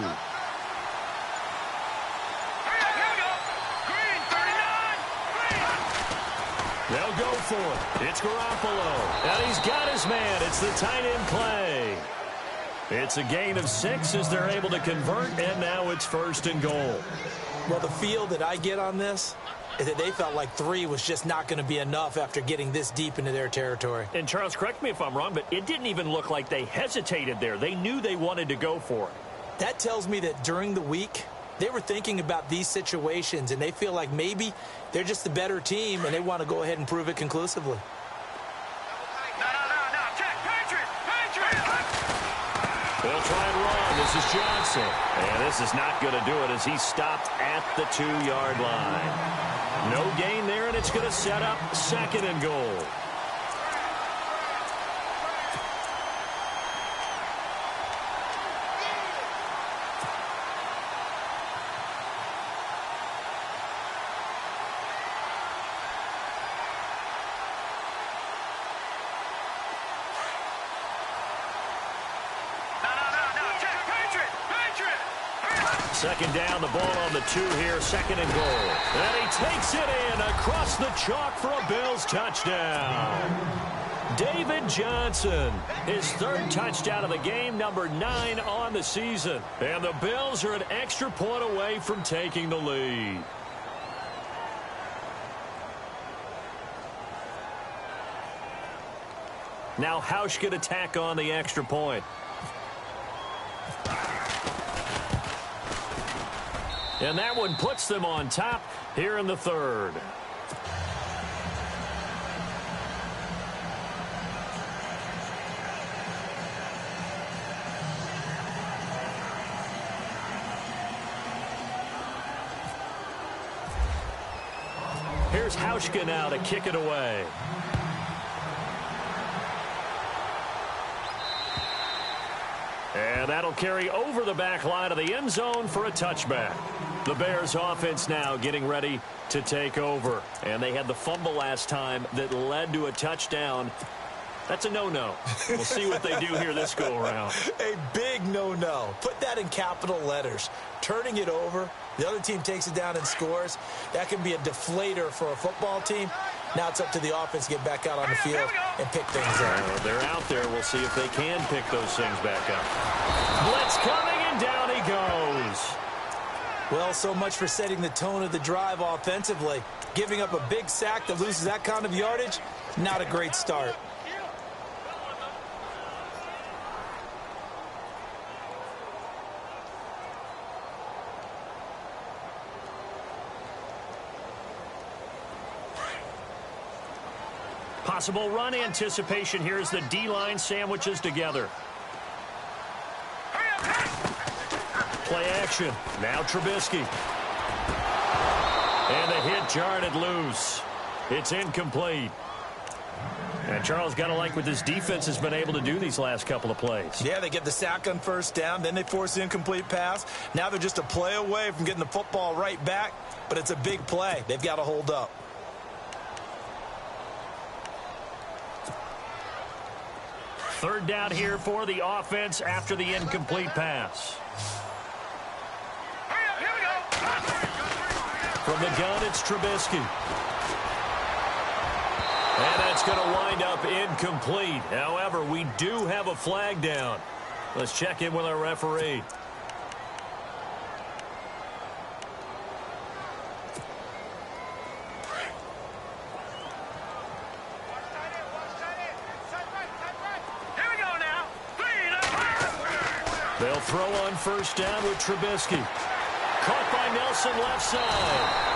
go. Green, 39. Green. They'll go for it. It's Garoppolo. And he's got his man. It's the tight end play. It's a gain of 6 as they're able to convert, and now it's 1st and goal. Well, the feel that I get on this is that they felt like 3 was just not going to be enough after getting this deep into their territory. And, Charles, correct me if I'm wrong, but it didn't even look like they hesitated there. They knew they wanted to go for it. That tells me that during the week, they were thinking about these situations, and they feel like maybe they're just the better team, and they want to go ahead and prove it conclusively. No. Check. Patriot. They'll try and run. This is Johnson. And this is not going to do it as he's stopped at the 2-yard line. No gain there, and it's going to set up 2nd and goal. Second down, the ball on the 2 here, 2nd and goal. And he takes it in across the chalk for a Bills touchdown. David Johnson, his 3rd touchdown of the game, number 9 on the season. And the Bills are an extra point away from taking the lead. Now Hausch could attack on the extra point. And that one puts them on top here in the 3rd. Here's Hauschka now to kick it away. And that'll carry over the back line of the end zone for a touchback. The Bears offense now getting ready to take over. And they had the fumble last time that led to a touchdown. That's a no-no. We'll see what they do here this go-around. A big no-no. Put that in capital letters. Turning it over, the other team takes it down and scores. That can be a deflator for a football team. Now it's up to the offense to get back out on the field and pick things up. They're out there. We'll see if they can pick those things back up. Blitz coming, and down he goes. Well, so much for setting the tone of the drive offensively. Giving up a big sack that loses that kind of yardage, not a great start. Possible run anticipation here as the D-line sandwiches together. Play action. Now Trubisky. And the hit jarred loose. It's incomplete. And Charles, got to like what this defense has been able to do these last couple of plays. Yeah, they get the sack on first down, then they force the incomplete pass. Now they're just a play away from getting the football right back, but it's a big play. They've got to hold up. Third down here for the offense after the incomplete pass. From the gun, it's Trubisky. And that's going to wind up incomplete. However, we do have a flag down. Let's check in with our referee. They'll throw on first down with Trubisky. Caught by Nelson left side.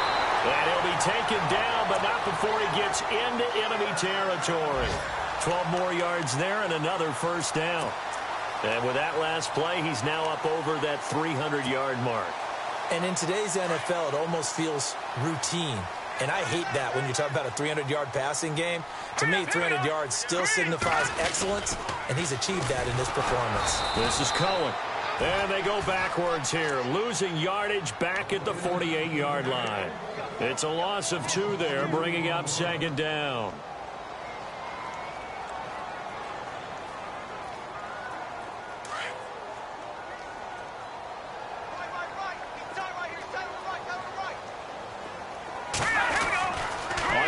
And he'll be taken down, but not before he gets into enemy territory. 12 more yards there and another first down. And with that last play, he's now up over that 300-yard mark. And in today's NFL, it almost feels routine. And I hate that when you talk about a 300-yard passing game. To me, 300 yards still signifies excellence, and he's achieved that in this performance. This is Cohen. And they go backwards here, losing yardage back at the 48-yard line. It's a loss of 2 there, bringing up second down.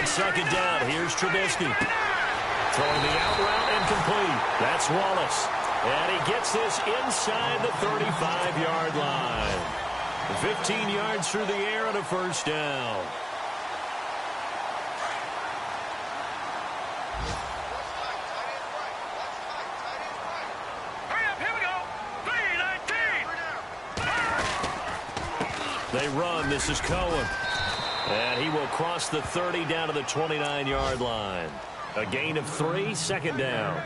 Second down, here's Trubisky. Throwing the out route and complete. That's Wallace. And he gets this inside the 35-yard line. 15 yards through the air and a first down. They run. This is Cohen. And he will cross the 30 down to the 29-yard line. A gain of 3, second down.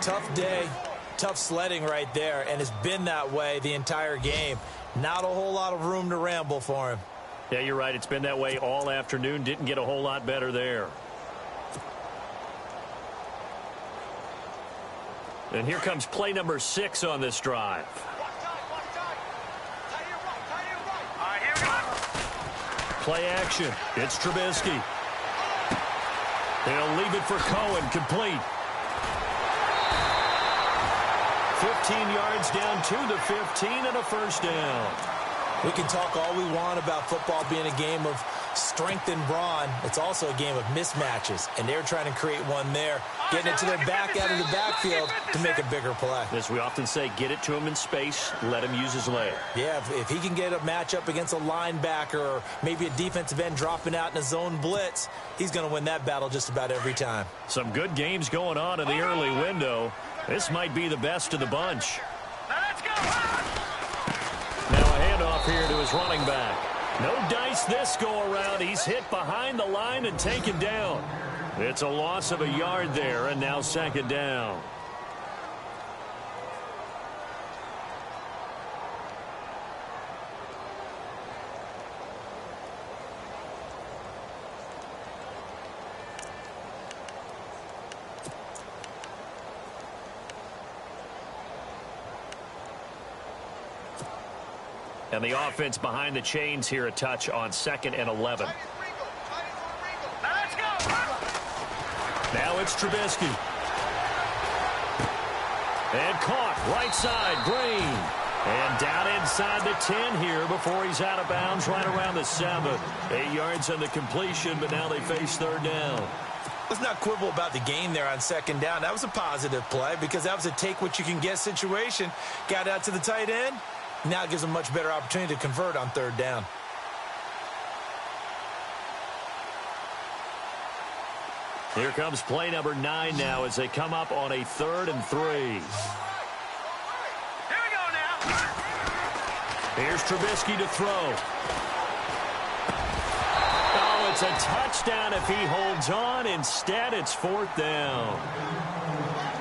Tough day, tough sledding right there, and it's been that way the entire game. Not a whole lot of room to ramble for him. Yeah, you're right. It's been that way all afternoon. Didn't get a whole lot better there. And here comes play number 6 on this drive. Play action. It's Trubisky. They'll leave it for Cohen. Complete. 15 yards down to the 15 and a first down. We can talk all we want about football being a game of strength and brawn. It's also a game of mismatches, and they're trying to create one there, getting it to their back out of the backfield to make a bigger play. As we often say, get it to him in space, let him use his leg. Yeah, if he can get a matchup against a linebacker or maybe a defensive end dropping out in a zone blitz, he's going to win that battle just about every time. Some good games going on in the early window. This might be the best of the bunch. Let's go! Now a handoff here to his running back. No dice this go-around. He's hit behind the line and taken down. It's a loss of a yard there, and now second down. And the offense behind the chains here, a touch on 2nd and 11. Let's go! Now it's Trubisky. And caught right side, Green. And down inside the 10 here before he's out of bounds right around the 7. 8 yards on the completion, but now they face third down. Let's not quibble about the gain there on second down. That was a positive play because that was a take-what-you-can-get situation. Got out to the tight end, Now it gives them much better opportunity to convert on third down. Here comes play number 9 now as they come up on a 3rd and 3. Here we go now. Here's Trubisky to throw. Oh, it's a touchdown if he holds on. Instead, it's 4th down.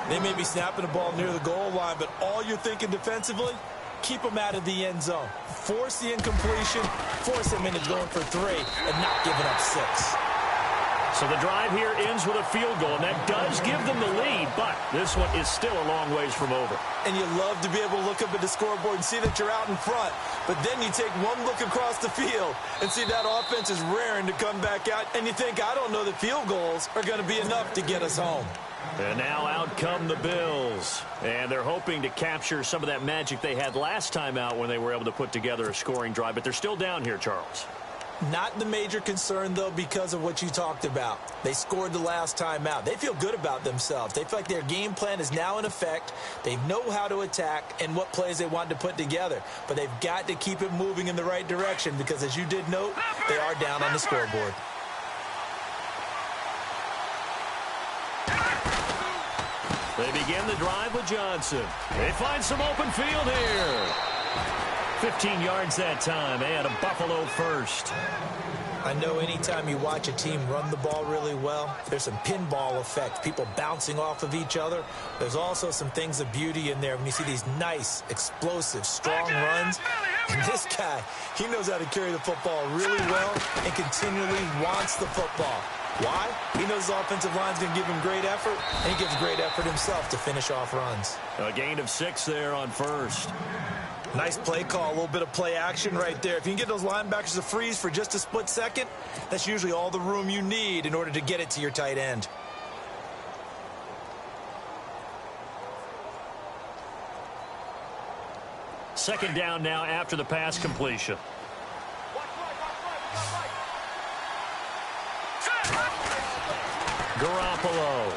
They may be snapping the ball near the goal line, but all you're thinking defensively, keep them out of the end zone. Force the incompletion, force them into going for 3, and not giving up 6. So the drive here ends with a field goal, and that does give them the lead, but this one is still a long ways from over. And you love to be able to look up at the scoreboard and see that you're out in front, but then you take one look across the field and see that offense is raring to come back out, and you think, I don't know that field goals are going to be enough to get us home. And now out come the Bills, and they're hoping to capture some of that magic they had last time out when they were able to put together a scoring drive, but they're still down here, Charles. Not the major concern, though, because of what you talked about. They scored the last time out. They feel good about themselves. They feel like their game plan is now in effect. They know how to attack and what plays they want to put together. But they've got to keep it moving in the right direction because, as you did note, they are down on the scoreboard. They begin the drive with Johnson. They find some open field here. 15 yards that time, and a Buffalo first. I know anytime you watch a team run the ball really well, there's some pinball effect, people bouncing off of each other. There's also some things of beauty in there when you see these nice, explosive, strong runs. And this guy, he knows how to carry the football really well and continually wants the football. Why? He knows his offensive line's going to give him great effort, and he gives great effort himself to finish off runs. A gain of 6 there on first. Nice play call, a little bit of play action right there. If you can get those linebackers to freeze for just a split second, that's usually all the room you need in order to get it to your tight end. Second down now after the pass completion. Garoppolo.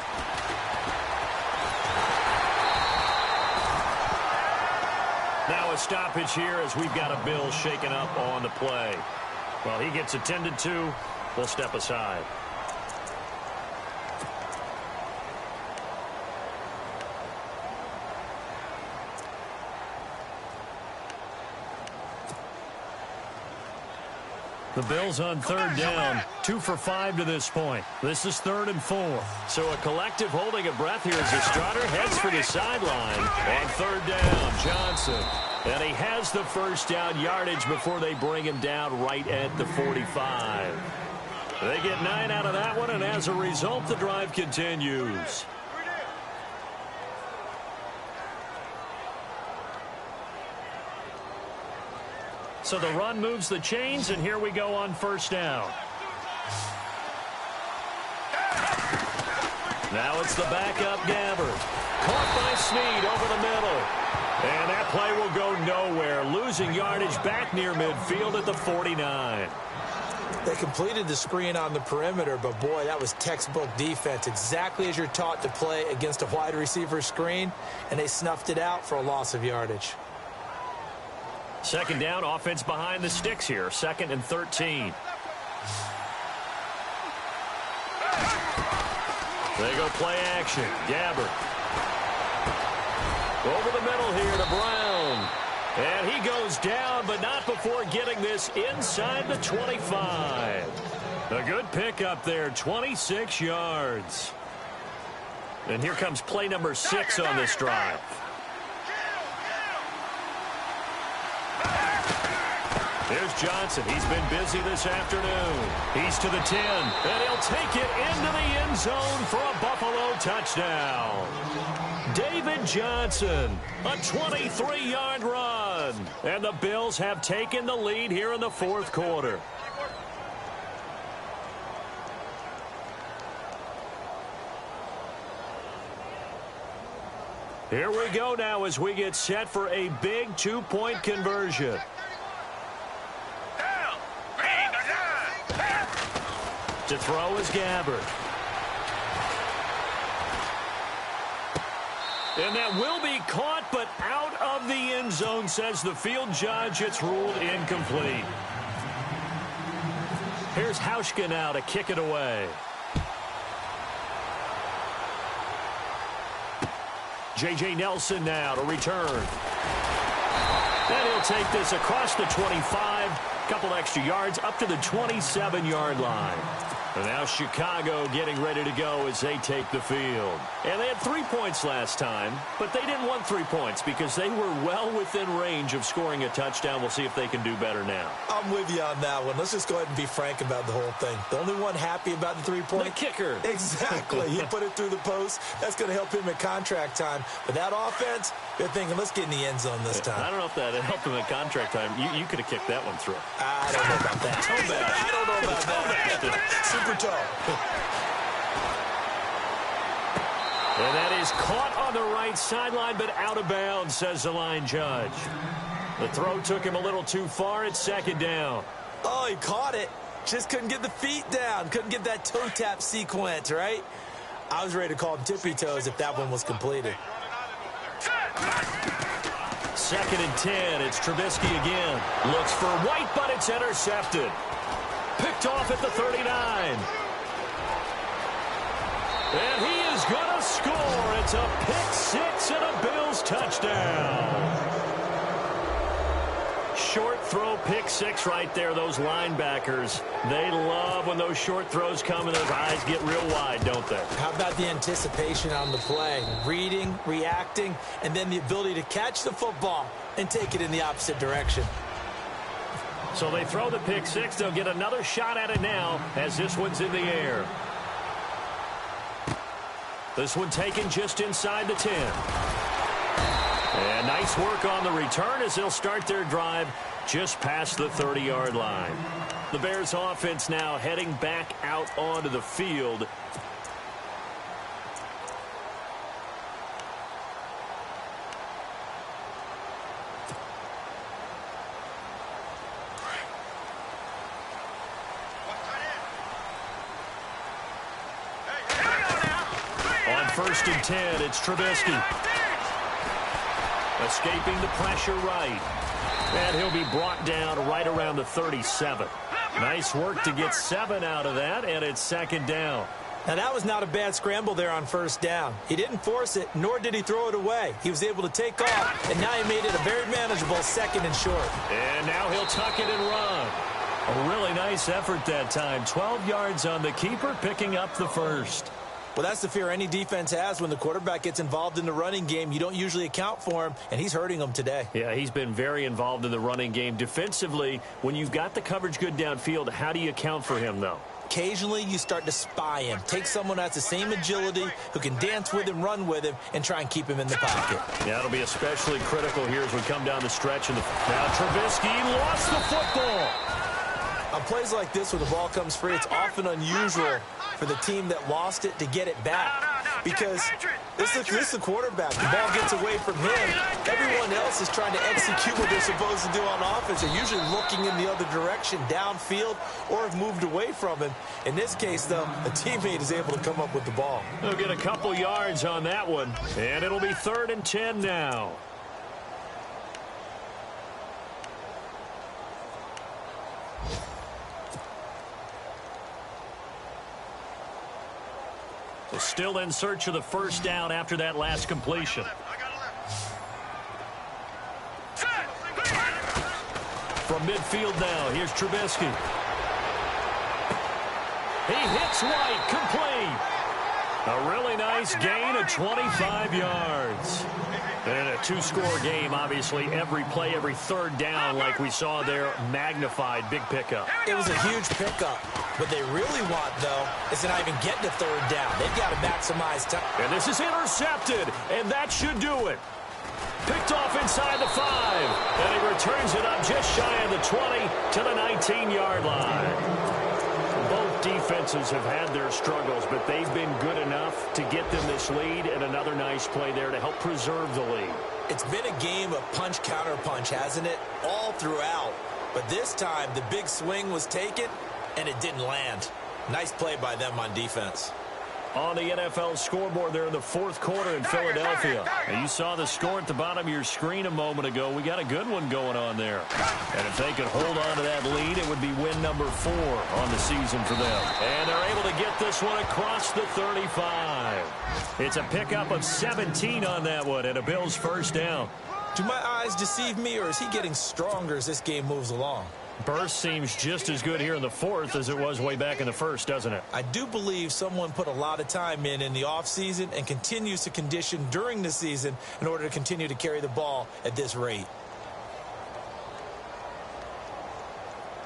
Now a stoppage here as we've got a Bill shaken up on the play. Well, he gets attended to. We'll step aside. The Bills on third down, 2 for 5 to this point. This is 3rd and 4. So a collective holding of breath here as the starter heads for the sideline. On third down, Johnson. And he has the first down yardage before they bring him down right at the 45. They get 9 out of that one, and as a result, the drive continues. So the run moves the chains, and here we go on first down. Now it's the backup Gabbert. Caught by Snead over the middle. And that play will go nowhere. Losing yardage back near midfield at the 49. They completed the screen on the perimeter, but boy, that was textbook defense. Exactly as you're taught to play against a wide receiver screen, and they snuffed it out for a loss of yardage. Second down, offense behind the sticks here. 2nd and 13. They go play action. Gabbert. Over the middle here to Brown. And he goes down, but not before getting this inside the 25. A good pickup there, 26 yards. And here comes play number 6 on this drive. Here's Johnson. He's been busy this afternoon. He's to the 10, and he'll take it into the end zone for a Buffalo touchdown. David Johnson, a 23-yard run. And the Bills have taken the lead here in the 4th quarter. Here we go now as we get set for a big 2-point conversion. To throw is Gabbert. And that will be caught, but out of the end zone, says the field judge. It's ruled incomplete. Here's Hauschka now to kick it away. J.J. Nelson now to return. And he'll take this across the 25, couple extra yards, up to the 27-yard line. And now Chicago getting ready to go as they take the field. And they had 3 points last time, but they didn't want 3 points because they were well within range of scoring a touchdown. We'll see if they can do better now. I'm with you on that one. Let's just go ahead and be frank about the whole thing. The only one happy about the 3-point? The kicker. Exactly. He put it through the post. That's going to help him at contract time. But that offense, they're thinking, let's get in the end zone this time. I don't know if that helped him at contract time. You could have kicked that one through. I don't know about that. Toe bad. I don't know about that. Super toe. And that is caught on the right sideline, but out of bounds, says the line judge. The throw took him a little too far. It's second down. Oh, he caught it. Just couldn't get the feet down. Couldn't get that toe tap sequence, right? I was ready to call him tippy toes if that one was completed. Second and 10. It's Trubisky again. Looks for White, but it's intercepted. Picked off at the 39. And he is going to score. It's a pick six and a Bills touchdown. Short throw pick six right there. Those linebackers, they love when those short throws come and those eyes get real wide, don't they? How about the anticipation on the play? Reading, reacting, and then the ability to catch the football and take it in the opposite direction. So they throw the pick six. They'll get another shot at it now as this one's in the air. This one taken just inside the 10. And nice work on the return as they'll start their drive just past the 30-yard line. The Bears offense now heading back out onto the field. First and 10, it's Trubisky. Escaping the pressure right. And he'll be brought down right around the 37. Nice work to get 7 out of that, and it's second down. Now, that was not a bad scramble there on first down. He didn't force it, nor did he throw it away. He was able to take off, and now he made it a very manageable second and short. And now he'll tuck it and run. A really nice effort that time. 12 yards on the keeper, picking up the first. Well, that's the fear any defense has when the quarterback gets involved in the running game. You don't usually account for him, and he's hurting them today. Yeah, he's been very involved in the running game. Defensively, when you've got the coverage good downfield, how do you account for him, though? Occasionally, you start to spy him. Take someone that has the same agility, who can dance with him, run with him, and try and keep him in the pocket. Yeah, it'll be especially critical here as we come down the stretch. Now Trubisky lost the football. On plays like this where the ball comes free, it's often unusual for the team that lost it to get it back. Because this is the quarterback. The ball gets away from him. Everyone else is trying to execute what they're supposed to do on offense. They're usually looking in the other direction, downfield, or have moved away from him. In this case, though, a teammate is able to come up with the ball. They'll get a couple yards on that one. And it'll be 3rd and 10 now. So still in search of the first down after that last completion. From midfield now, here's Trubisky. He hits White, complete. A really nice gain of 25 yards. And a 2-score game, obviously. Every play, every third down, like we saw there, magnified. Big pickup. It was a huge pickup. What they really want, though, is to not even get to 3rd down. They've got to maximize time. And this is intercepted, and that should do it. Picked off inside the 5, and he returns it up just shy of the 20 to the 19-yard line. Both defenses have had their struggles, but they've been good enough to get them this lead, and another nice play there to help preserve the lead. It's been a game of punch-counter-punch, hasn't it? All throughout. But this time, the big swing was taken, and it didn't land. Nice play by them on defense. on the NFL scoreboard there in the fourth quarter in Philadelphia. And you saw the score at the bottom of your screen a moment ago. We got a good one going on there. And if they could hold on to that lead, it would be win number 4 on the season for them. And they're able to get this one across the 35. It's a pickup of 17 on that one and a Bills first down. Do my eyes deceive me, or is he getting stronger as this game moves along? Burst seems just as good here in the fourth as it was way back in the first, doesn't it? I do believe someone put a lot of time in the offseason and continues to condition during the season in order to continue to carry the ball at this rate.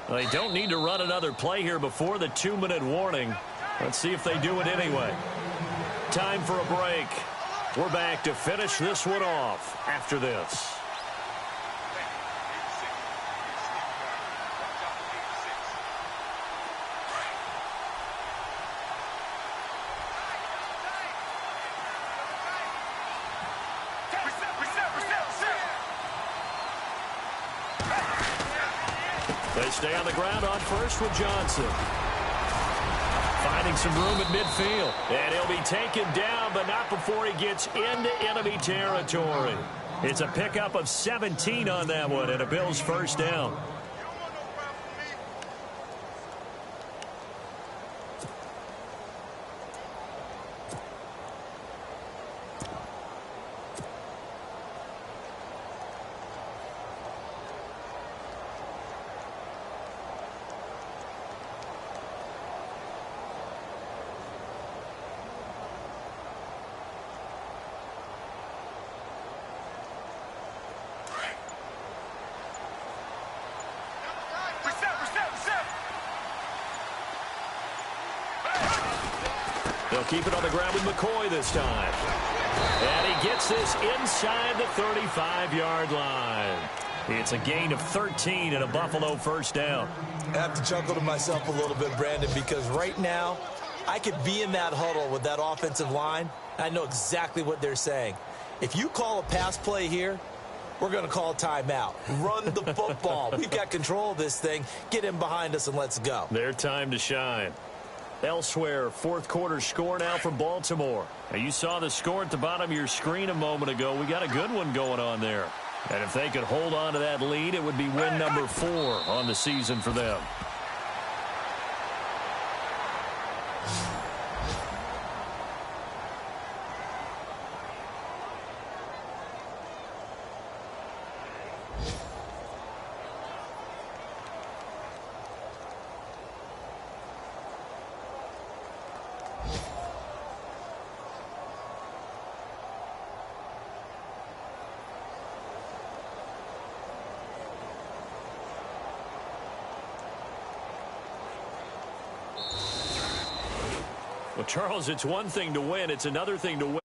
Well, they don't need to run another play here before the 2-minute warning. Let's see if they do it anyway. Time for a break. We're back to finish this one off after this. They stay on the ground on first with Johnson. Finding some room at midfield. And he'll be taken down, but not before he gets into enemy territory. It's a pickup of 17 on that one and a Bills first down. They'll keep it on the ground with McCoy this time. And he gets this inside the 35-yard line. It's a gain of 13 and a Buffalo first down. I have to chuckle to myself a little bit, Brandon, because right now I could be in that huddle with that offensive line. I know exactly what they're saying. If you call a pass play here, we're going to call timeout. Run the football. We've got control of this thing. Get him behind us and let's go. Their time to shine. Elsewhere, fourth quarter score now from Baltimore. Now, you saw the score at the bottom of your screen a moment ago. We got a good one going on there. And if they could hold on to that lead, it would be win number 4 on the season for them. Well, Charles, it's one thing to win. It's another thing to win.